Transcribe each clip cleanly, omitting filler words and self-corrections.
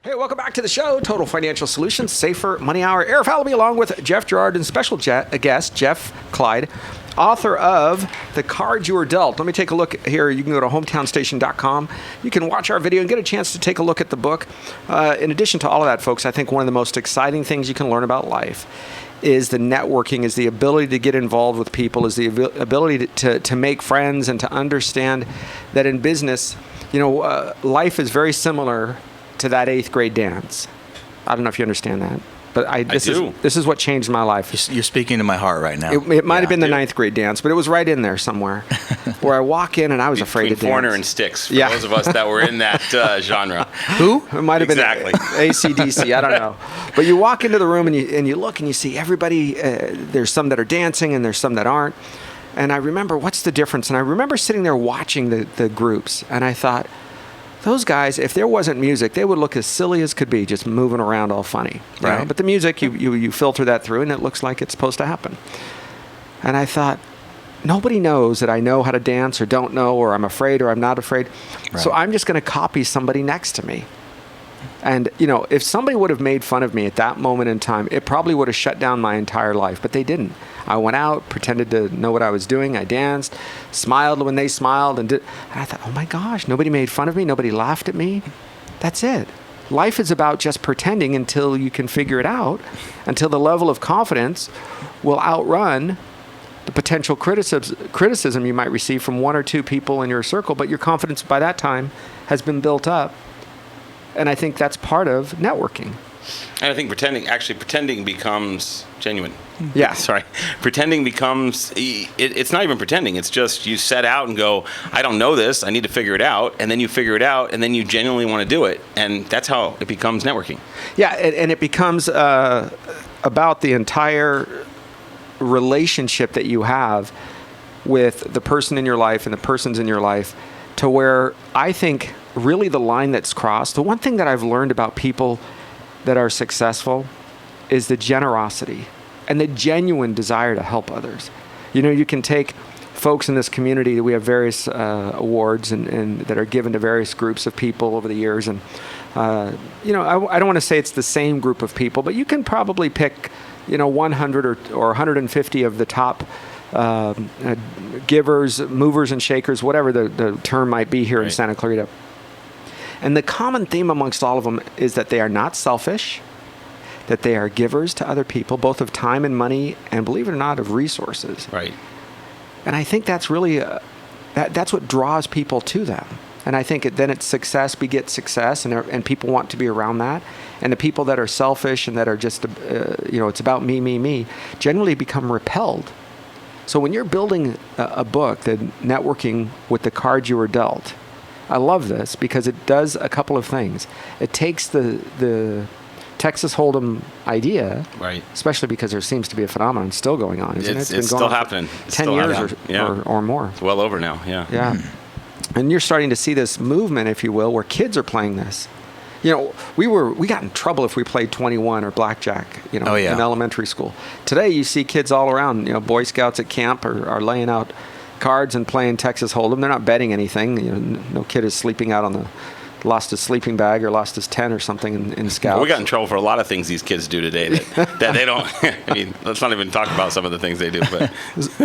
Hey, welcome back to the show, Total Financial Solutions, Safer Money Hour. Arif Halaby along with Jeff Gerard and special guest, Jeff Clyde, author of The Cards You Were Dealt. Let me take a look here. You can go to hometownstation.com. You can watch our video and get a chance to take a look at the book. In addition to all of that, folks, I think one of the most exciting things you can learn about life is the networking, is the ability to get involved with people, is the ability to make friends and to understand that in business, life is very similar to that 8th grade dance. I don't know if you understand that, but this is what changed my life. You're speaking to my heart right now. It might have been the 9th grade dance, but it was right in there somewhere where I walk in and I was afraid to dance. Foreigner and Sticks, for those of us that were in that genre. Who? It might have been AC/DC, I don't know. But you walk into the room and you look and you see everybody, there's some that are dancing and there's some that aren't. And I remember, what's the difference? And I remember sitting there watching the groups, and I thought, those guys, if there wasn't music, they would look as silly as could be, just moving around all funny. Right. But the music, you filter that through, and it looks like it's supposed to happen. And I thought, nobody knows that I know how to dance or don't know, or I'm afraid or I'm not afraid. Right. So I'm just going to copy somebody next to me. And, if somebody would have made fun of me at that moment in time, it probably would have shut down my entire life, but they didn't. I went out, pretended to know what I was doing. I danced, smiled when they smiled, and I thought, oh my gosh, nobody made fun of me. Nobody laughed at me. That's it. Life is about just pretending until you can figure it out, until the level of confidence will outrun the potential criticism you might receive from one or two people in your circle, but your confidence by that time has been built up. And I think that's part of networking. And I think pretending becomes genuine. Yeah. Sorry. Pretending becomes, it's not even pretending. It's just you set out and go, I don't know this. I need to figure it out. And then you figure it out, and then you genuinely want to do it. And that's how it becomes networking. Yeah, and it becomes about the entire relationship that you have with the person in your life and the persons in your life, to where I think really the line that's crossed, the one thing that I've learned about people that are successful is the generosity and the genuine desire to help others. You can take folks in this community. We have various awards and that are given to various groups of people over the years. And, I don't want to say it's the same group of people, but you can probably pick, 100 or 150 of the top givers, movers and shakers, whatever the term might be here in Santa Clarita. And the common theme amongst all of them is that they are not selfish, that they are givers to other people, both of time and money, and believe it or not, of resources. Right. And I think that's really, that's what draws people to them. And I think then it's success begets success, and people want to be around that. And the people that are selfish and that are just, it's about me, generally become repelled. So when you're building a book, the networking with the cards you were dealt, I love this because it does a couple of things. It takes the Texas Hold'em idea, right? Especially because there seems to be a phenomenon still going on, isn't it? It's still happening. 10 years or more. It's well over now, yeah. Yeah. Mm-hmm. And you're starting to see this movement, if you will, where kids are playing this. We got in trouble if we played 21 or blackjack, in elementary school. Today, you see kids all around, Boy Scouts at camp are laying out cards and playing Texas Hold'em. They're not betting anything. No kid is sleeping out on lost his sleeping bag or lost his tent or something in Scouts. Well, we got in trouble for a lot of things these kids do today that they don't. Let's not even talk about some of the things they do. But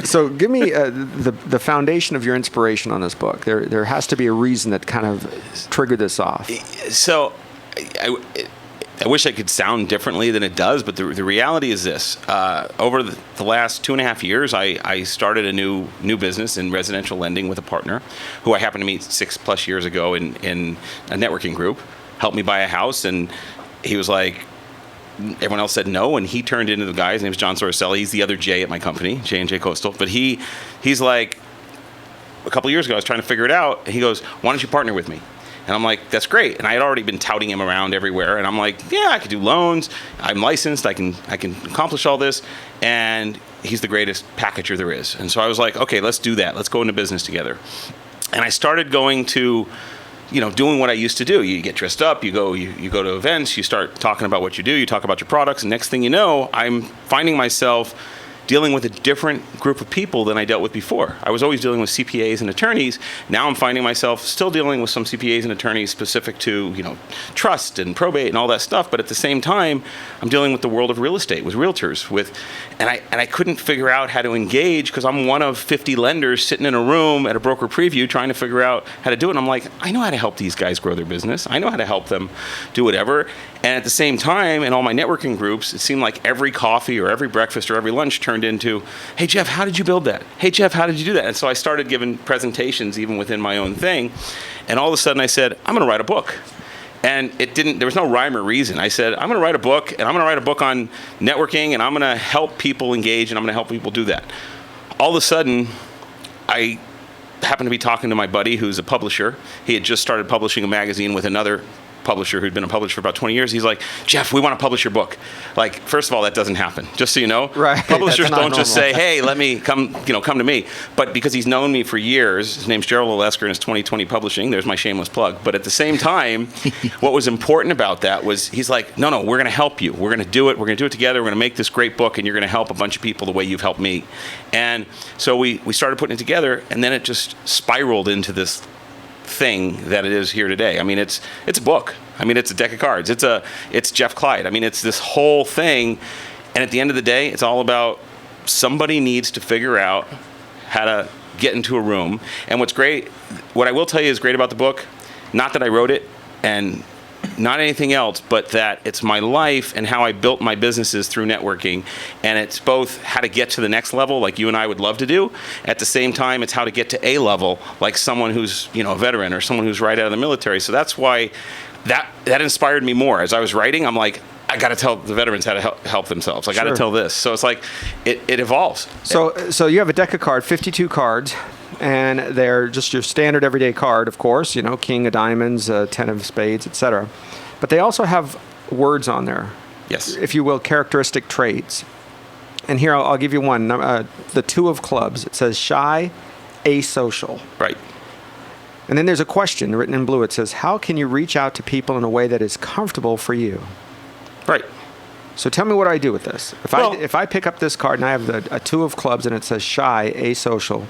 so, give me the foundation of your inspiration on this book. There has to be a reason that kind of triggered this off. So, I wish I could sound differently than it does, but the reality is this. Over the last 2.5 years, I started a new business in residential lending with a partner who I happened to meet 6+ years ago in a networking group, helped me buy a house, and he was like, everyone else said no, and he turned into the guy. His name's John Sorcelli. He's the other J at my company, J&J Coastal. But he's like, a couple years ago, I was trying to figure it out, and he goes, why don't you partner with me? And I'm like, that's great. And I had already been touting him around everywhere. And I'm like, yeah, I could do loans. I'm licensed. I can accomplish all this. And he's the greatest packager there is. And so I was like, okay, let's do that. Let's go into business together. And I started going to, doing what I used to do. You get dressed up, you go to events, you start talking about what you do, you talk about your products. And next thing you know, I'm finding myself dealing with a different group of people than I dealt with before. I was always dealing with CPAs and attorneys. Now I'm finding myself still dealing with some CPAs and attorneys specific to, trust and probate and all that stuff. But at the same time, I'm dealing with the world of real estate, with realtors, and I couldn't figure out how to engage because I'm one of 50 lenders sitting in a room at a broker preview trying to figure out how to do it. And I'm like, I know how to help these guys grow their business. I know how to help them do whatever. And at the same time, in all my networking groups, it seemed like every coffee or every breakfast or every lunch turned into, hey, Jeff, how did you build that? Hey, Jeff, how did you do that? And so I started giving presentations even within my own thing. And all of a sudden I said, I'm going to write a book. And there was no rhyme or reason. I said, I'm going to write a book, and I'm going to write a book on networking, and I'm going to help people engage, and I'm going to help people do that. All of a sudden, I happened to be talking to my buddy who's a publisher. He had just started publishing a magazine with another publisher who'd been a publisher for about 20 years. He's like, Jeff, we want to publish your book. Like, first of all, that doesn't happen, just so you know. Right. Publishers don't just say, hey, let me come to me. But because he's known me for years, his name's Gerald Olesker and it's 2020 Publishing. There's my shameless plug. But at the same time, what was important about that was he's like, no, we're going to help you. We're going to do it. We're going to do it together. We're going to make this great book, and you're going to help a bunch of people the way you've helped me. And so we started putting it together, and then it just spiraled into this thing that it is here today. I mean, it's a book. I mean, it's a deck of cards. It's Jeff Clyde. I mean, it's this whole thing. And at the end of the day, it's all about somebody needs to figure out how to get into a room. And what I will tell you is great about the book, not that I wrote it and not anything else, but that it's my life and how I built my businesses through networking. And it's both how to get to the next level, like you and I would love to do. At the same time, it's how to get to A level, like someone who's, a veteran or someone who's right out of the military. So that's why that inspired me more. As I was writing, I'm like, I got to tell the veterans how to help themselves. I got to tell this. So it's like, it evolves. So you have a deck of cards, 52 cards. And they're just your standard everyday card, of course, king of diamonds, 10 of spades, etc. But they also have words on there. Yes. If you will, characteristic traits. And here I'll give you one. The 2 of clubs. It says shy, asocial. Right. And then there's a question written in blue. It says, how can you reach out to people in a way that is comfortable for you? Right. So tell me what I do with this. If I pick up this card and I have a 2 of clubs and it says shy, asocial,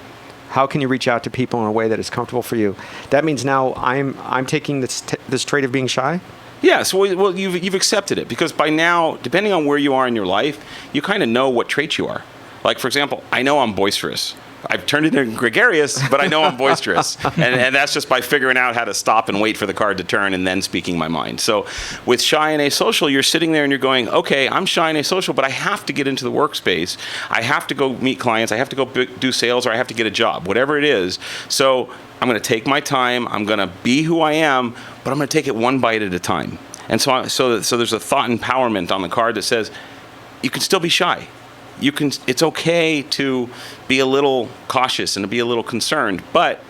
how can you reach out to people in a way that is comfortable for you? That means now I'm taking this trait of being shy? Yeah, so well, you've accepted it because by now, depending on where you are in your life, you kind of know what traits you are. Like, for example, I know I'm boisterous. I've turned it into gregarious, but I know I'm boisterous. and that's just by figuring out how to stop and wait for the card to turn and then speaking my mind. So with shy and asocial, you're sitting there and you're going, okay, I'm shy and asocial, but I have to get into the workspace. I have to go meet clients. I have to go do sales, or I have to get a job, whatever it is. So I'm going to take my time. I'm going to be who I am, but I'm going to take it one bite at a time. And so there's a thought empowerment on the card that says you can still be shy. It's okay to be a little cautious and to be a little concerned, but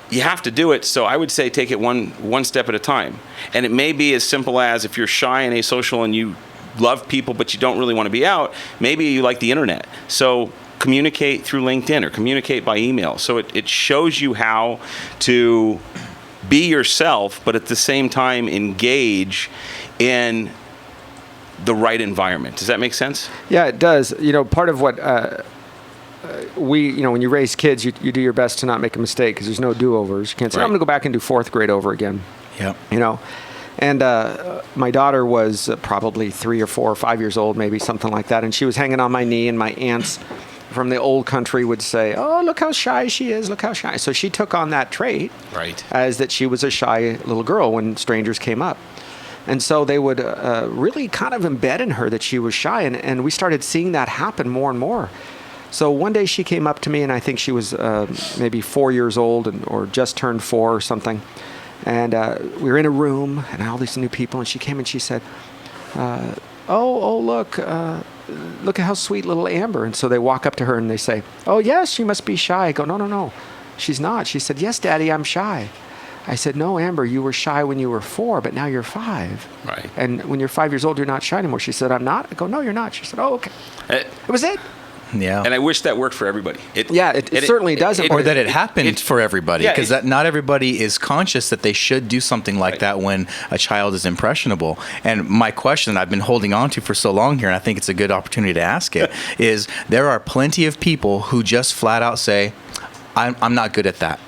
you have to do it. So I would say take it one step at a time. And it may be as simple as if you're shy and asocial and you love people, but you don't really want to be out, maybe you like the internet. So communicate through LinkedIn or communicate by email. So it shows you how to be yourself, but at the same time engage in the right environment. Does that make sense? Yeah, it does. Part of what when you raise kids, you do your best to not make a mistake because there's no do-overs. You can't say, I'm going to go back and do 4th grade over again. Yeah. And my daughter was probably 3 or 4 or 5 years old, maybe something like that. And she was hanging on my knee, and my aunts from the old country would say, oh, look how shy she is. Look how shy. So she took on that trait as that she was a shy little girl when strangers came up. And so they would really kind of embed in her that she was shy. And we started seeing that happen more and more. So one day she came up to me, and I think she was maybe 4 years old or just turned 4 or something. And we were in a room, and all these new people. And she came and she said, look at how sweet little Amber. And so they walk up to her and they say, oh, yes, she must be shy. I go, no, she's not. She said, yes, Daddy, I'm shy. I said, no, Amber, you were shy when you were 4, but now you're 5. Right. And when you're 5 years old, you're not shy anymore. She said, I'm not. I go, no, you're not. She said, oh, okay. It was it. Yeah. And I wish that worked for everybody. It certainly doesn't. Or that it happened for everybody, Yeah, because not everybody is conscious that they should do something like that when a child is impressionable. And my question I've been holding on to for so long here, and I think it's a good opportunity to ask it, is there are plenty of people who just flat out say, I'm not good at that.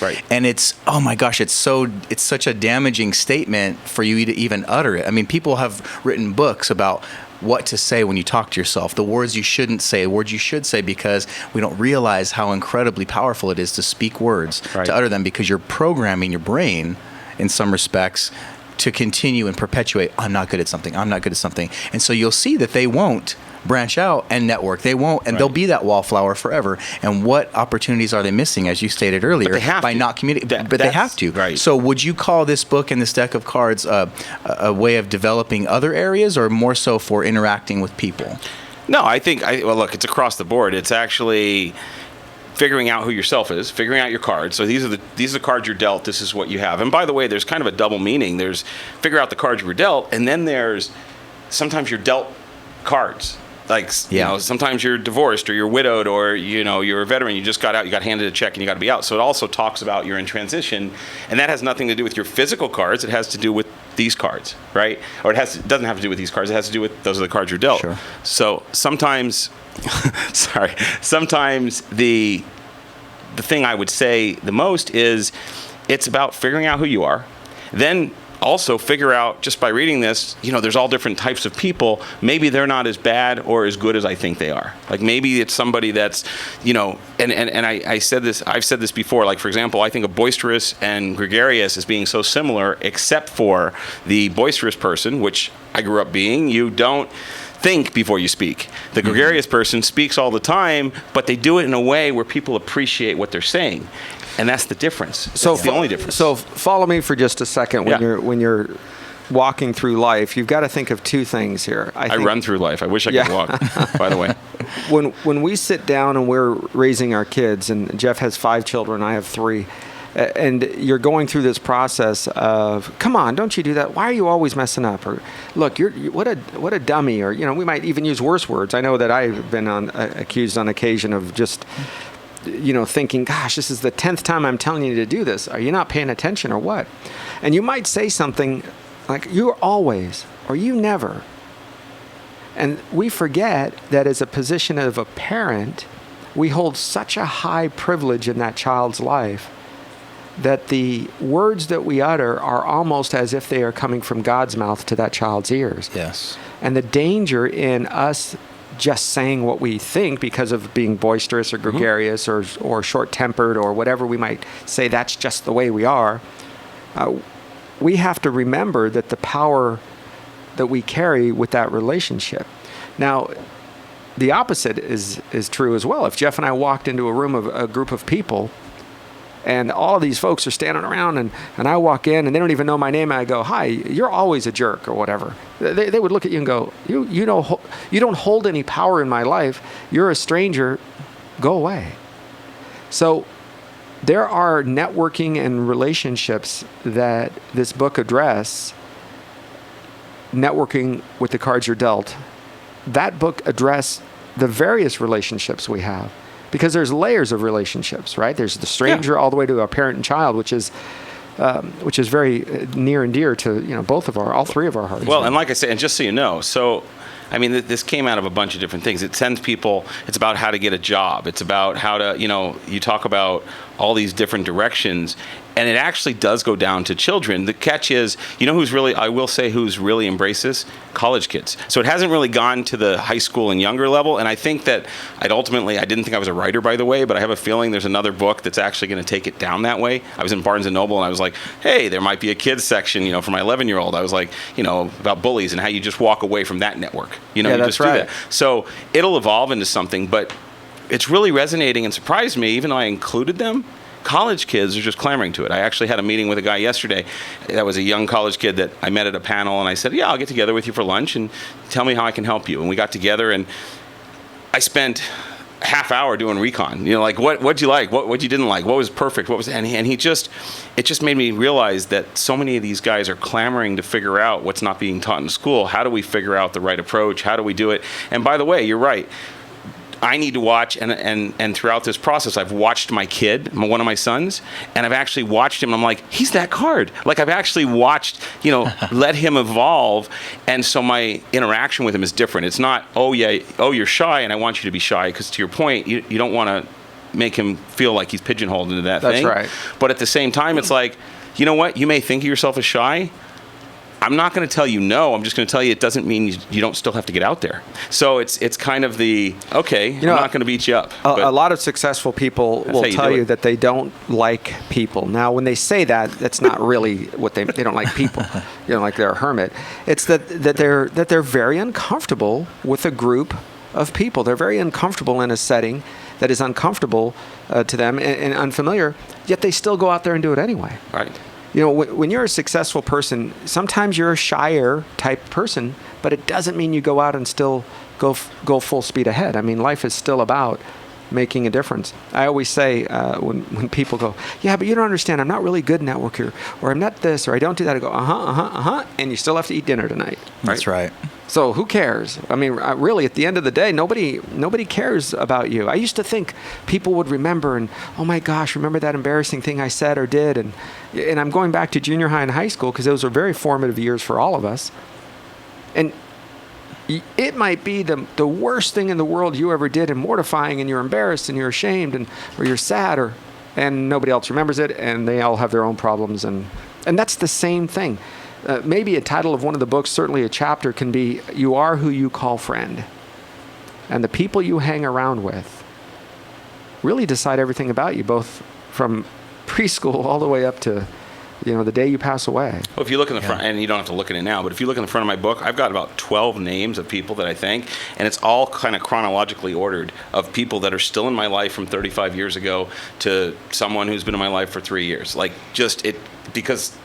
Right. And it's, oh my gosh, it's such a damaging statement for you to even utter it. I mean, people have written books about what to say when you talk to yourself, the words you shouldn't say, the words you should say, because we don't realize how incredibly powerful it is to speak words, to utter them, because you're programming your brain in some respects to continue and perpetuate, I'm not good at something, I'm not good at something. And so you'll see that they won't branch out and network. They won't, and they'll be that wallflower forever. And what opportunities are they missing, as you stated earlier, by not communicating? But they have to. Right. So would you call this book and this deck of cards a way of developing other areas, or more so for interacting with people? No, I think, well, look, it's across the board. It's actually figuring out who yourself is, figuring out your cards. So these are the cards you're dealt. This is what you have. And by the way, there's kind of a double meaning. There's figure out the cards you were dealt, and then there's sometimes you're dealt cards. Like, you know, sometimes you're divorced or you're widowed, or, you know, you're a veteran, you just got out, you got handed a check and you got to be out. So it also talks about you're in transition, and that has nothing to do with your physical cards. It has to do with these cards, right? Or it doesn't have to do with these cards. It has to do with those are the cards you're dealt. Sure. So sometimes, sometimes the thing I would say the most is it's about figuring out who you are. Then also figure out, just by reading this, you know, there's all different types of people. Maybe they're not as bad or as good as I think they are. Like, maybe it's somebody that's, you know, and I've said this before, like, for example, I think of boisterous and gregarious as being so similar, except for the boisterous person, which I grew up being. You don't think before you speak. The gregarious person speaks all the time, but they do it in a way where people appreciate what they're saying. And that's the difference. So it's the only difference. So follow me for just a second. When you're walking through life, you've got to think of two things here. I run through life. I wish I could walk, by the way. When we sit down and we're raising our kids, and Jeff has 5 children, I have 3, and you're going through this process of, come on, don't you do that? Why are you always messing up? Or, look, what a dummy. Or, you know, we might even use worse words. I know that I've been accused on occasion of just, you know, thinking, gosh, this is the 10th time I'm telling you to do this. Are you not paying attention or what? And you might say something like, you're always, or you never. And we forget that as a position of a parent, we hold such a high privilege in that child's life that the words that we utter are almost as if they are coming from God's mouth to that child's ears. Yes. And the danger in us just saying what we think because of being boisterous or gregarious or short-tempered or whatever we might say, that's just the way we are. We have to remember that the power that we carry with that relationship. Now, the opposite is true as well. If Jeff and I walked into a room of a group of people, and all of these folks are standing around, and I walk in, and they don't even know my name, and I go, hi, you're always a jerk, or whatever. They would look at you and go, you don't hold any power in my life. You're a stranger. Go away. So there are networking and relationships that this book address. Networking with the cards you're dealt. That book address the various relationships we have. Because there's layers of relationships, right? There's the stranger all the way to a parent and child, which is very near and dear to all 3 of our hearts. Well, and like I said, and just so you know, so I mean, this came out of a bunch of different things. It sends people. It's about how to get a job. It's about how to, you talk about all these different directions. And it actually does go down to children. The catch is, who's really embraced this? College kids. So it hasn't really gone to the high school and younger level. And I think that I didn't think I was a writer, by the way, but I have a feeling there's another book that's actually going to take it down that way. I was in Barnes & Noble and I was like, hey, there might be a kids section, for my 11-year-old. I was like, about bullies and how you just walk away from that network. You that's just right. do that. So it'll evolve into something, but it's really resonating and surprised me, even though I included them. College kids are just clamoring to it. I actually had a meeting with a guy yesterday that was a young college kid that I met at a panel, and I said, yeah, I'll get together with you for lunch and tell me how I can help you. And we got together, and I spent a half hour doing recon. What'd you like? What you didn't like? What was perfect? What was and it just made me realize that so many of these guys are clamoring to figure out what's not being taught in school. How do we figure out the right approach? How do we do it? And by the way, you're right. I need to watch, and throughout this process, I've watched my kid, one of my sons, and I've actually watched him, and I'm like, he's that card. Like, I've actually watched, let him evolve, and so my interaction with him is different. It's not, you're shy, and I want you to be shy, because to your point, you don't want to make him feel like he's pigeonholed into that thing. That's right. But at the same time, it's like, you know what? You may think of yourself as shy. I'm not going to tell you no. I'm just going to tell you it doesn't mean you don't still have to get out there. So it's kind of the, okay, I'm not going to beat you up. A lot of successful people will tell you that they don't like people. Now, when they say that, that's not really what they don't like people. Like they're a hermit. It's that they're very uncomfortable with a group of people. They're very uncomfortable in a setting that is uncomfortable to them and unfamiliar, yet they still go out there and do it anyway. Right. When you're a successful person, sometimes you're a shyer type person, but it doesn't mean you go out and still go full speed ahead. I mean, life is still about making a difference. I always say when people go, yeah, but you don't understand, I'm not really good networker, or I'm not this, or I don't do that, I go, and you still have to eat dinner tonight. That's right. So who cares? I mean, really, at the end of the day, nobody cares about you. I used to think people would remember and, oh my gosh, remember that embarrassing thing I said or did? And I'm going back to junior high and high school because those are very formative years for all of us. And it might be the worst thing in the world you ever did and mortifying, and you're embarrassed and you're ashamed or you're sad and nobody else remembers it, and they all have their own problems. And that's the same thing. Maybe a title of one of the books, certainly a chapter, can be, You Are Who You Call Friend. And the people you hang around with really decide everything about you, both from preschool all the way up to, the day you pass away. Well, if you look in the front, and you don't have to look at it now, but if you look in the front of my book, I've got about 12 names of people that I thank, and it's all kind of chronologically ordered of people that are still in my life from 35 years ago to someone who's been in my life for 3 years. Because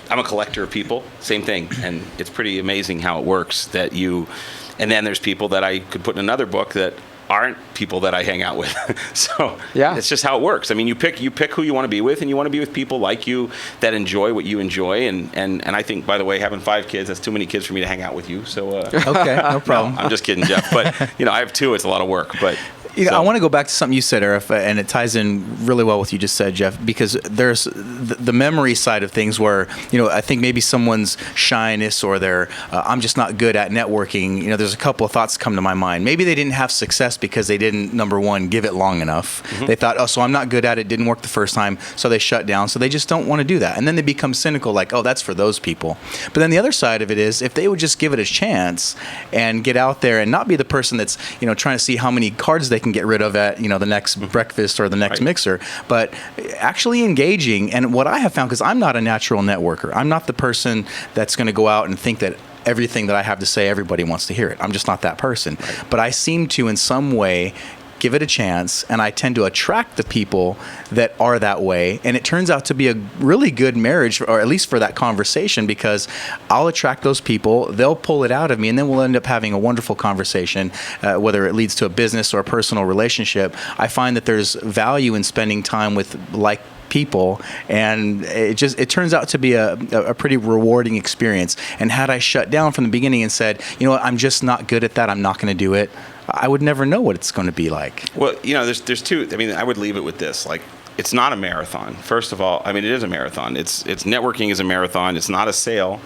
I'm a collector of people, same thing, and it's pretty amazing how it works and then there's people that I could put in another book that aren't people that I hang out with. So it's just how it works. I mean, you pick who you want to be with, and you want to be with people like you that enjoy what you enjoy. And I think, by the way, having 5 kids, that's too many kids for me to hang out with you. So okay, no problem. No, I'm just kidding, Jeff. But I have 2. It's a lot of work. But I want to go back to something you said, Arif, and it ties in really well with what you just said, Jeff, because there's the memory side of things where, I think maybe someone's shyness or their, I'm just not good at networking, there's a couple of thoughts come to my mind. Maybe they didn't have success because they didn't, number one, give it long enough. Mm-hmm. They thought, so I'm not good at it, didn't work the first time, so they shut down. So they just don't want to do that. And then they become cynical, like, that's for those people. But then the other side of it is, if they would just give it a chance and get out there and not be the person that's, trying to see how many cards they can get rid of at the next breakfast or the next mixer, but actually engaging. And what I have found, because I'm not a natural networker, I'm not the person that's going to go out and think that everything that I have to say, everybody wants to hear it. I'm just not that person. Right. But I seem to, in some way, give it a chance, and I tend to attract the people that are that way, and it turns out to be a really good marriage, or at least for that conversation, because I'll attract those people, they'll pull it out of me, and then we'll end up having a wonderful conversation, whether it leads to a business or a personal relationship. I find that there's value in spending time with like people, and it turns out to be a pretty rewarding experience. And had I shut down from the beginning and said, I'm just not good at that, I'm not going to do it, I would never know what it's going to be like. Well, there's 2. I mean, I would leave it with this. Like, it's not a marathon. First of all, I mean, it is a marathon. It's networking is a marathon. It's not a sale.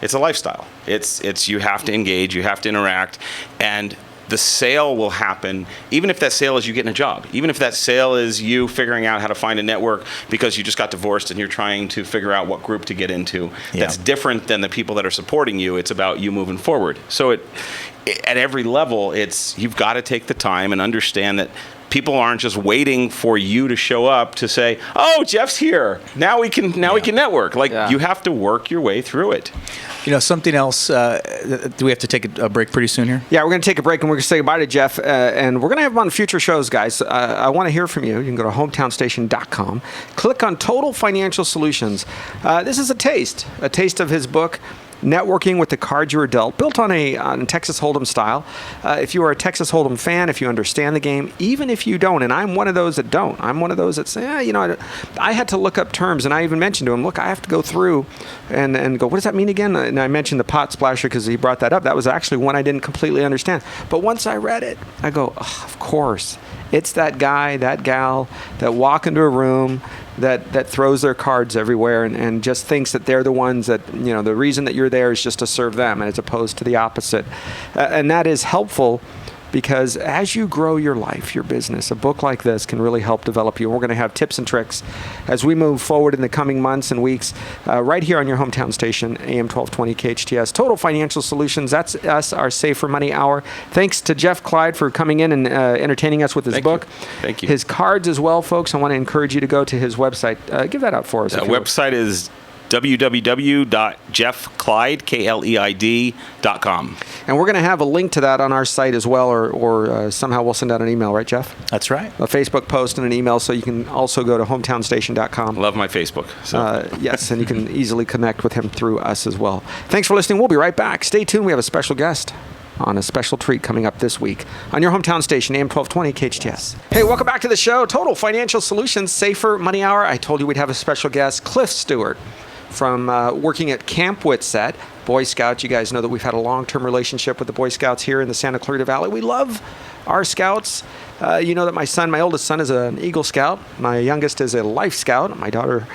It's a lifestyle. It's you have to engage, you have to interact, and the sale will happen, even if that sale is you getting a job, even if that sale is you figuring out how to find a network because you just got divorced and you're trying to figure out what group to get into. Yeah. That's different than the people that are supporting you. It's about you moving forward. So at every level, you've got to take the time and understand that people aren't just waiting for you to show up to say, "Oh, Jeff's here. Now we can network." You have to work your way through it. Something else. Do we have to take a break pretty soon here? Yeah, we're going to take a break, and we're going to say goodbye to Jeff, and we're going to have him on future shows, guys. I want to hear from you. You can go to hometownstation.com, click on Total Financial Solutions. This is a taste of his book. networking with the cards you were dealt, built on Texas Hold'em style. If you are a Texas Hold'em fan, if you understand the game, even if you don't, and I'm one of those that don't. I'm one of those that say, I had to look up terms, and I even mentioned to him, look, I have to go through and go, what does that mean again? And I mentioned the pot splasher because he brought that up. That was actually one I didn't completely understand. But once I read it, I go, oh, of course. It's that guy, that gal that walk into a room that throws their cards everywhere and just thinks that they're the ones that, the reason that you're there is just to serve them as opposed to the opposite. And that is helpful because as you grow your life, your business, a book like this can really help develop you. And we're going to have tips and tricks as we move forward in the coming months and weeks right here on your hometown station, AM 1220 KHTS. Total Financial Solutions, that's us, our Safer Money Hour. Thanks to Jeff Clyde for coming in and entertaining us with his book. Thank you. His cards as well, folks. I want to encourage you to go to his website. Give that out for us. The website is www.jeffclyde.com. And we're going to have a link to that on our site as well, or somehow we'll send out an email, right, Jeff? That's right. A Facebook post and an email, so you can also go to hometownstation.com. Love my Facebook. So. Yes, and you can easily connect with him through us as well. Thanks for listening. We'll be right back. Stay tuned. We have a special guest on a special treat coming up this week on your hometown station, AM 1220 KHTS. Hey, welcome back to the show. Total Financial Solutions, Safer Money Hour. I told you we'd have a special guest, Cliff Stewart, from working at Camp Whitset, Boy Scouts. You guys know that we've had a long-term relationship with the Boy Scouts here in the Santa Clarita Valley. We love our Scouts. You know that my oldest son is an Eagle Scout. My youngest is a Life Scout. My daughter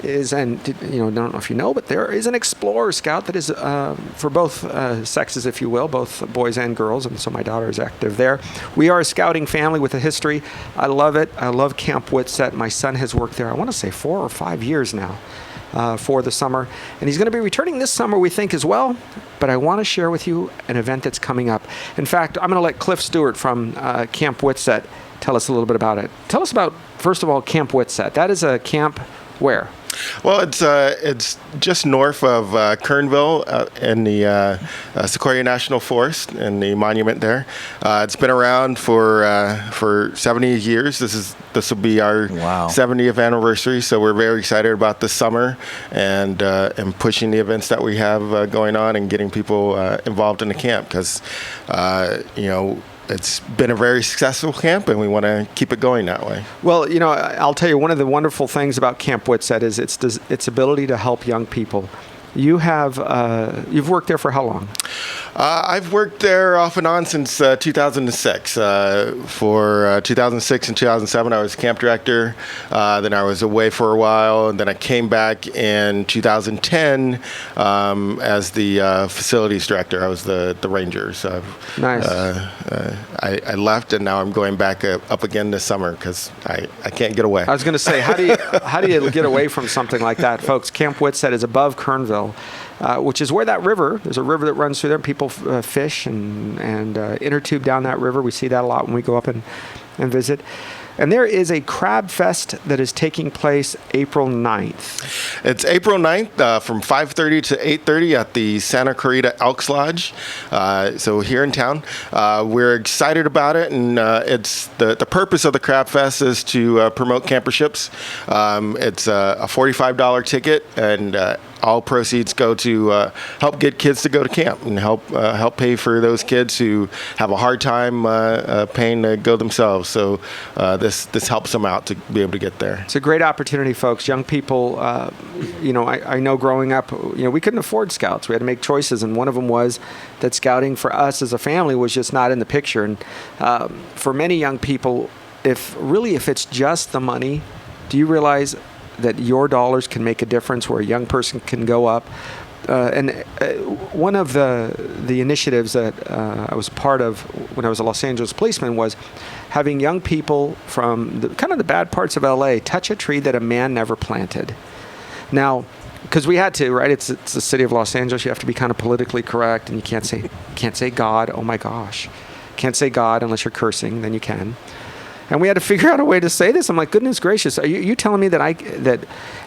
is, and don't know if you know, but there is an Explorer Scout that is for both sexes, if you will, both boys and girls, and so my daughter is active there. We are a scouting family with a history. I love it. I love Camp Whitset. My son has worked there, I want to say 4 or 5 years now. For the summer. And he's going to be returning this summer, we think, as well. But I want to share with you an event that's coming up. In fact, I'm going to let Cliff Stewart from Camp Whitset tell us a little bit about it. Tell us about, first of all, Camp Whitset. That is a camp where? Well, it's just north of Kernville in the Sequoia National Forest and the monument there. It's been around for 70 years. This will be our 70th anniversary, so we're very excited about this summer and pushing the events that we have going on and getting people involved in the camp because it's been a very successful camp, and we want to keep it going that way. Well, I'll tell you, one of the wonderful things about Camp Whitset is its ability to help young people. You've worked there for how long? I've worked there off and on since 2006. For 2006 and 2007, I was camp director. Then I was away for a while, and then I came back in 2010 as the facilities director. I was the ranger. So nice. I left, and now I'm going back up again this summer because I can't get away. I was going to say, how do you get away from something like that, folks? Camp Whitset is above Kernville. Which is where that river, there's a river that runs through there. People fish and inner tube down that river. We see that a lot when we go up and visit. And there is a crab fest that is taking place April 9th. It's April 9th from 5:30 to 8:30 at the Santa Clarita Elks Lodge. So here in town, we're excited about it, and it's the purpose of the Crab Fest is to promote camperships. It's a $45 ticket, and all proceeds go to help get kids to go to camp and help pay for those kids who have a hard time paying to go themselves. So this helps them out to be able to get there. It's a great opportunity, folks. Young people, I know growing up, we couldn't afford scouts. We had to make choices, and one of them was that scouting for us as a family was just not in the picture. And for many young people, if it's just the money, do you realize that your dollars can make a difference where a young person can go up? One of the initiatives that I was part of when I was a Los Angeles policeman was having young people from the bad parts of LA touch a tree that a man never planted. Now, because we had to, right? It's the city of Los Angeles. You have to be kind of politically correct, and you can't say God. Oh my gosh, can't say God unless you're cursing. Then you can. And we had to figure out a way to say this. I'm like, goodness gracious, are you telling me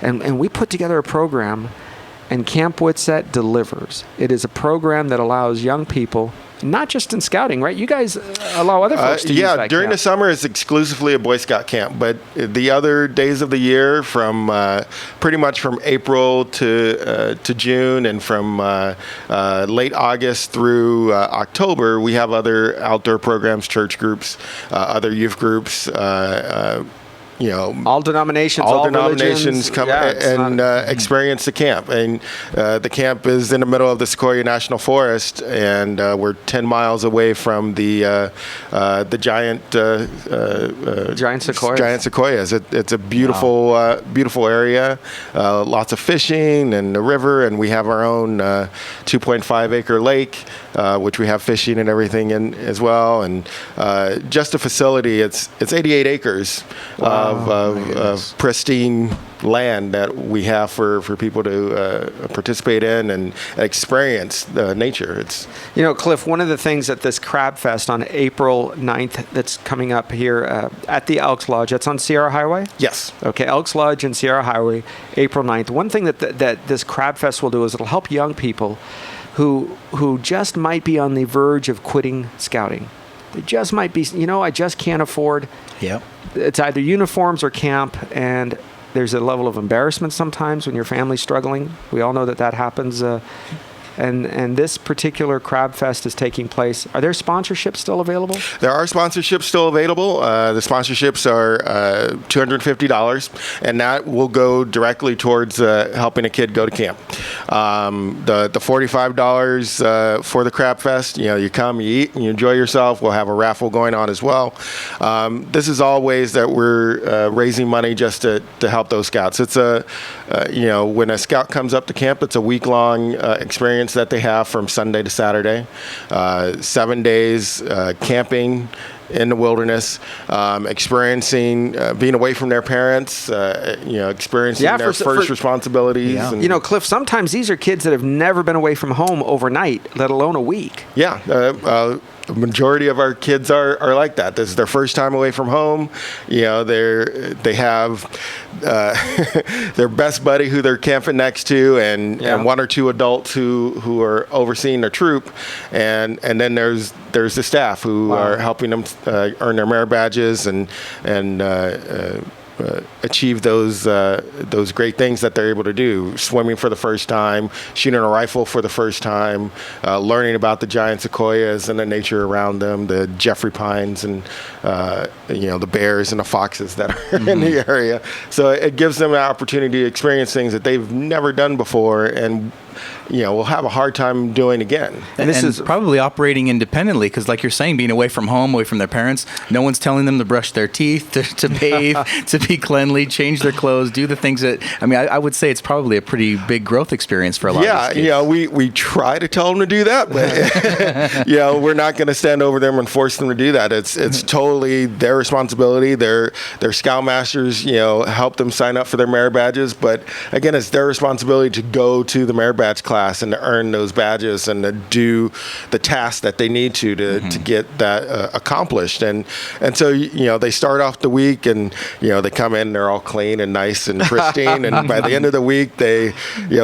and we put together a program, and Camp Whitset delivers. It is a program that allows young people not just in scouting, right? You guys allow other folks to use that during camp. the summer it's exclusively a Boy Scout camp, but the other days of the year, from pretty much from April to June, and from late August through October, we have other outdoor programs, church groups, other youth groups. All denominations, all religions. denominations come and experience the camp. And the camp is in the middle of the Sequoia National Forest, and we're 10 miles away from the giant sequoias. Giant sequoias. It's a beautiful, beautiful area. Lots of fishing and a river, and we have our own 2.5 acre lake, which we have fishing and everything in as well. And just a facility. It's 88 acres. Of pristine land that we have for people to participate in and experience nature. It's Cliff, one of the things at this Crab Fest on April 9th that's coming up here at the Elks Lodge, that's on Sierra Highway? Yes. Okay, Elks Lodge and Sierra Highway, April 9th. One thing that this Crab Fest will do is it'll help young people who just might be on the verge of quitting scouting. They just might be, I just can't afford. Yep. It's either uniforms or camp, and there's a level of embarrassment sometimes when your family's struggling. We all know that happens. And this particular Crab Fest is taking place. Are there sponsorships still available? There are sponsorships still available. The sponsorships are $250, and that will go directly towards helping a kid go to camp. The $45 for the Crab Fest, you come, you eat, and you enjoy yourself. We'll have a raffle going on as well. This is all ways that we're raising money just to help those scouts. It's when a scout comes up to camp, it's a week-long experience that they have from Sunday to Saturday, 7 days camping in the wilderness, experiencing being away from their parents, experiencing their first responsibilities. Yeah. And, Cliff, sometimes these are kids that have never been away from home overnight, let alone a week. Yeah. The majority of our kids are like that. This is their first time away from home. They have their best buddy who they're camping next to, and one or two adults who are overseeing their troop, and then there's the staff who are helping them earn their merit badges and achieve those great things that they're able to do. Swimming for the first time, shooting a rifle for the first time, learning about the giant sequoias and the nature around them, the Jeffrey pines, and the bears and the foxes that are in the area. So it gives them an opportunity to experience things that they've never done before, and we'll have a hard time doing again. And this is probably operating independently because, like you're saying, being away from home, away from their parents, no one's telling them to brush their teeth, to bathe, to be cleanly, change their clothes, do the things that, I would say it's probably a pretty big growth experience for a lot of these kids. We try to tell them to do that, but we're not going to stand over them and force them to do that. It's totally their responsibility. Their scoutmasters, help them sign up for their merit badges, but again, it's their responsibility to go to the merit badge class and to earn those badges and to do the tasks that they need to get that accomplished. And so they start off the week, and they come in, they're all clean and nice and pristine, and by the end of the week, they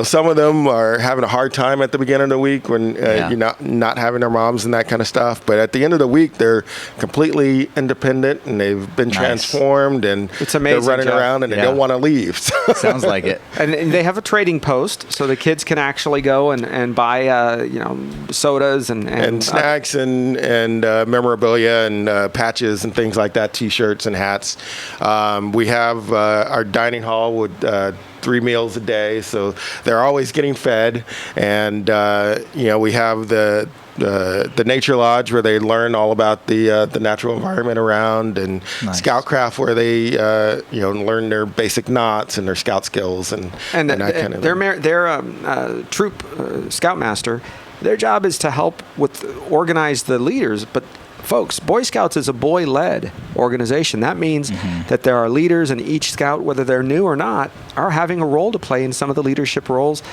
some of them are having a hard time at the beginning of the week when you're not having their moms and that kind of stuff. But at the end of the week, they're completely independent, and they've been transformed, and it's amazing, they're running around, and they don't want to leave. Sounds like it. And they have a trading post, so the kids can actually go and buy sodas and snacks and memorabilia and patches and things like that, T-shirts and hats. We have our dining hall with 3 meals a day, so they're always getting fed. And we have the Nature Lodge where they learn all about the natural environment around, and Scoutcraft where they learn their basic knots and their scout skills and that kind of thing. Their troop scoutmaster, their job is to help organize the leaders, but folks, Boy Scouts is a boy-led organization. That means that there are leaders, and each scout, whether they're new or not, are having a role to play in some of the leadership roles.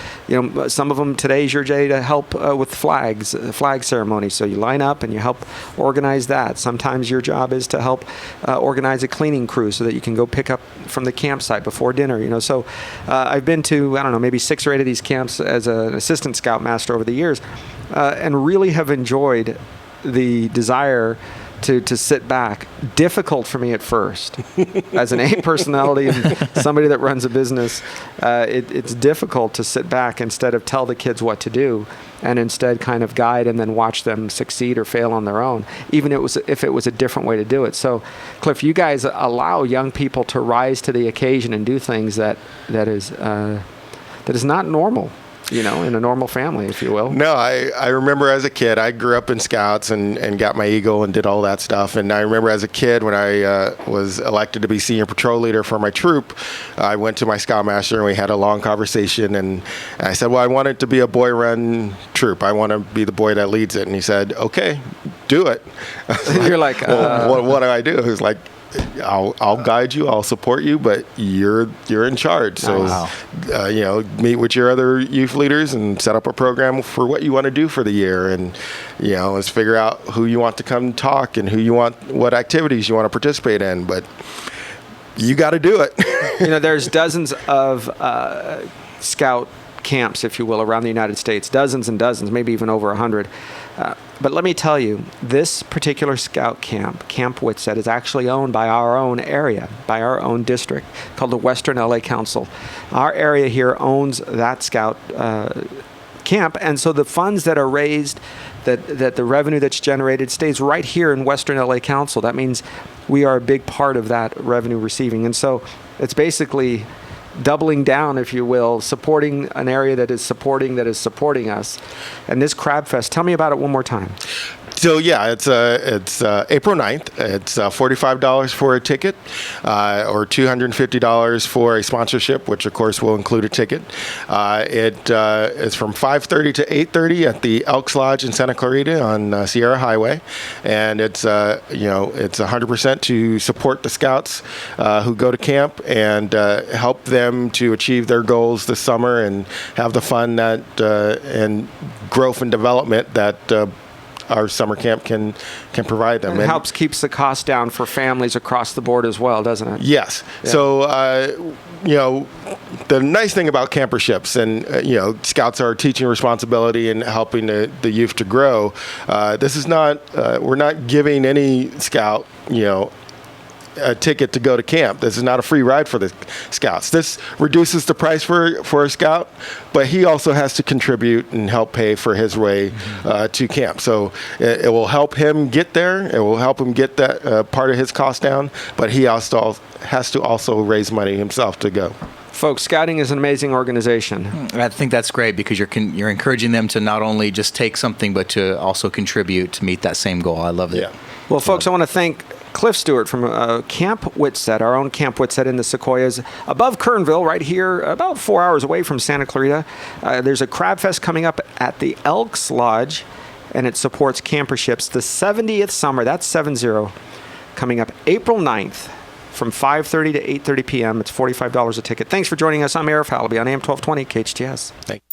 Some of them, today is your day to help with flag ceremony. So you line up and you help organize that. Sometimes your job is to help organize a cleaning crew so that you can go pick up from the campsite before dinner. So I've been to, maybe 6 or 8 of these camps as an assistant scoutmaster over the years. and really have enjoyed the desire to sit back. Difficult for me at first. As an A personality and somebody that runs a business, it's difficult to sit back instead of tell the kids what to do, and instead kind of guide and then watch them succeed or fail on their own, even if it was a different way to do it. So, Cliff, you guys allow young people to rise to the occasion and do things that is not normal. In a normal family, if you will. No, I remember as a kid, I grew up in Scouts and got my Eagle and did all that stuff. And I remember as a kid when I was elected to be senior patrol leader for my troop, I went to my Scoutmaster and we had a long conversation. And I said, well, I want it to be a boy-run troop. I want to be the boy that leads it. And he said, okay, do it. You're like, well, what do I do? He was like, I'll guide you, I'll support you, but you're in charge. So, meet with your other youth leaders and set up a program for what you want to do for the year, and let's figure out who you want to come talk and what activities you want to participate in. But you got to do it. There's dozens of Scout camps, if you will, around the United States, dozens and dozens, maybe even over 100. But let me tell you, this particular Scout camp, Camp Whitsett, is actually owned by our own area, by our own district, called the Western LA Council. Our area here owns that Scout camp, and so the funds that are raised, that the revenue that's generated stays right here in Western LA Council. That means we are a big part of that revenue receiving. And so it's basically doubling down, if you will, supporting an area that is supporting us. And this Crab Fest, tell me about it one more time. So yeah, it's April 9th. It's $45 for a ticket, or $250 for a sponsorship, which of course will include a ticket. It is from 5:30 to 8:30 at the Elks Lodge in Santa Clarita on Sierra Highway, and it's 100% to support the Scouts who go to camp and help them to achieve their goals this summer and have the fun and growth and development that our summer camp can provide them. And it helps keeps the cost down for families across the board as well, doesn't it? Yes. Yeah. So, the nice thing about camperships and, Scouts are teaching responsibility and helping the youth to grow. This is not, we're not giving any Scout, a ticket to go to camp. This is not a free ride for the Scouts. This reduces the price for a Scout, but he also has to contribute and help pay for his way to camp. So it will help him get there. It will help him get that part of his cost down, but he also has to also raise money himself to go. Folks, Scouting is an amazing organization. I think that's great because you're encouraging them to not only just take something, but to also contribute to meet that same goal. I love it. Yeah. Well, folks, I want to thank Cliff Stewart from Camp Whitsett, our own Camp Whitsett in the Sequoias, above Kernville, right here, about 4 hours away from Santa Clarita. There's a Crab Fest coming up at the Elks Lodge, and it supports camperships. The 70th summer, that's 70, coming up April 9th from 5:30 to 8:30 p.m. It's $45 a ticket. Thanks for joining us. I'm Arif Halaby on AM 1220 KHTS. Thanks.